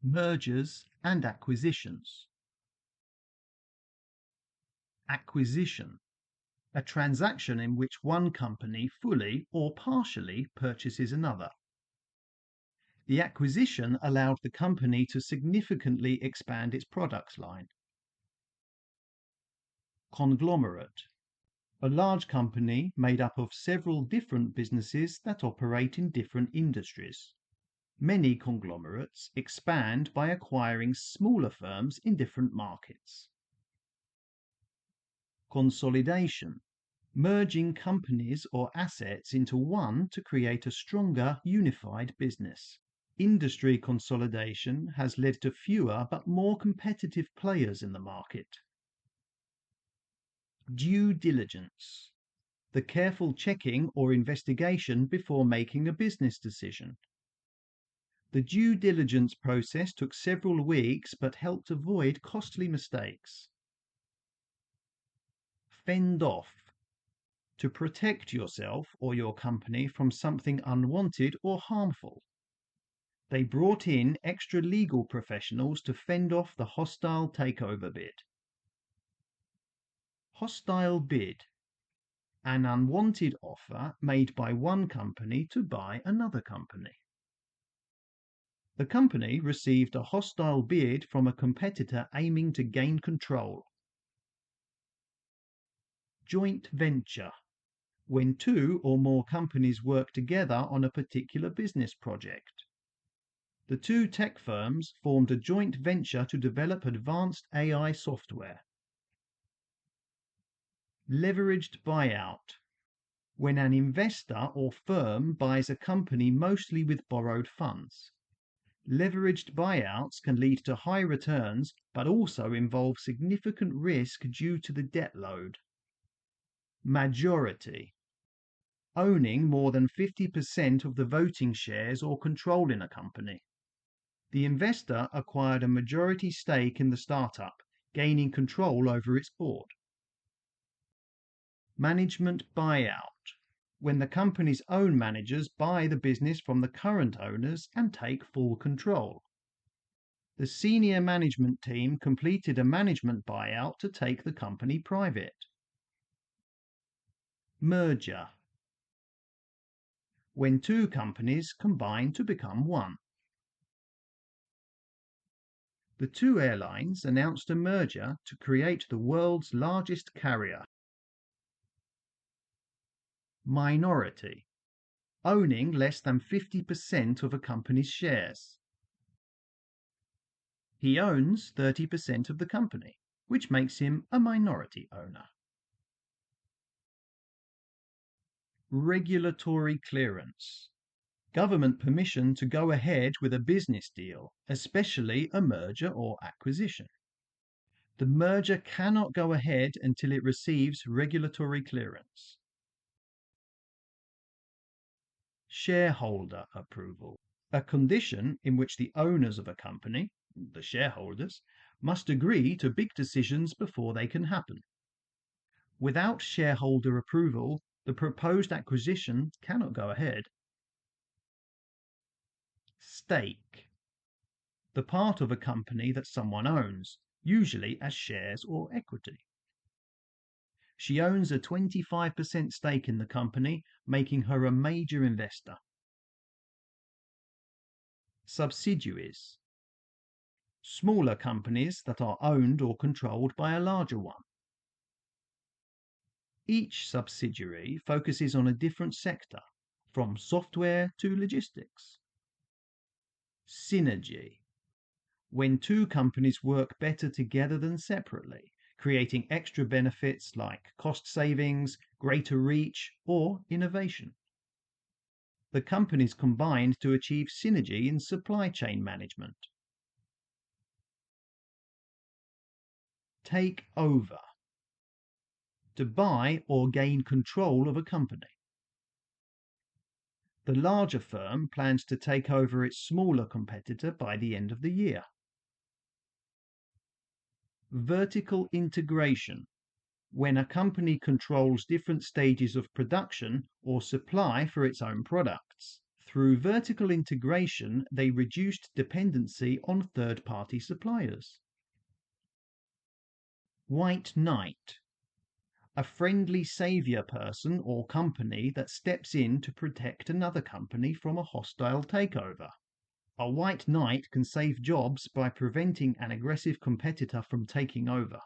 Mergers and acquisitions. Acquisition. A transaction in which one company fully or partially purchases another. The acquisition allowed the company to significantly expand its products line. Conglomerate. A large company made up of several different businesses that operate in different industries. Many conglomerates expand by acquiring smaller firms in different markets. Consolidation. Merging companies or assets into one to create a stronger, unified business. Industry consolidation has led to fewer but more competitive players in the market. Due diligence. The careful checking or investigation before making a business decision. The due diligence process took several weeks but helped avoid costly mistakes. Fend off. To protect yourself or your company from something unwanted or harmful. They brought in extra legal professionals to fend off the hostile takeover bid. Hostile bid. An unwanted offer made by one company to buy another company. The company received a hostile bid from a competitor aiming to gain control. Joint venture. When two or more companies work together on a particular business project. The two tech firms formed a joint venture to develop advanced AI software. Leveraged buyout. When an investor or firm buys a company mostly with borrowed funds. Leveraged buyouts can lead to high returns but also involve significant risk due to the debt load. Majority. Owning more than 50% of the voting shares or control in a company. The investor acquired a majority stake in the startup, gaining control over its board. Management buyout. When the company's own managers buy the business from the current owners and take full control. The senior management team completed a management buyout to take the company private. Merger. When two companies combine to become one. The two airlines announced a merger to create the world's largest carrier. Minority. Owning less than 50% of a company's shares. He owns 30% of the company, which makes him a minority owner. Regulatory clearance. Government permission to go ahead with a business deal, especially a merger or acquisition. The merger cannot go ahead until it receives regulatory clearance. Shareholder approval. A condition in which the owners of a company, the shareholders, must agree to big decisions before they can happen. Without shareholder approval, the proposed acquisition cannot go ahead. Stake. The part of a company that someone owns, usually as shares or equity. She owns a 25% stake in the company, making her a major investor. Subsidiaries. Smaller companies that are owned or controlled by a larger one. Each subsidiary focuses on a different sector, from software to logistics. Synergy. When two companies work better together than separately, creating extra benefits like cost savings, greater reach, or innovation. The companies combined to achieve synergy in supply chain management. Take over. To buy or gain control of a company. The larger firm plans to take over its smaller competitor by the end of the year. Vertical integration. When a company controls different stages of production or supply for its own products. Through vertical integration, they reduced dependency on third-party suppliers. White knight, a friendly savior person or company that steps in to protect another company from a hostile takeover. A white knight can save jobs by preventing an aggressive competitor from taking over.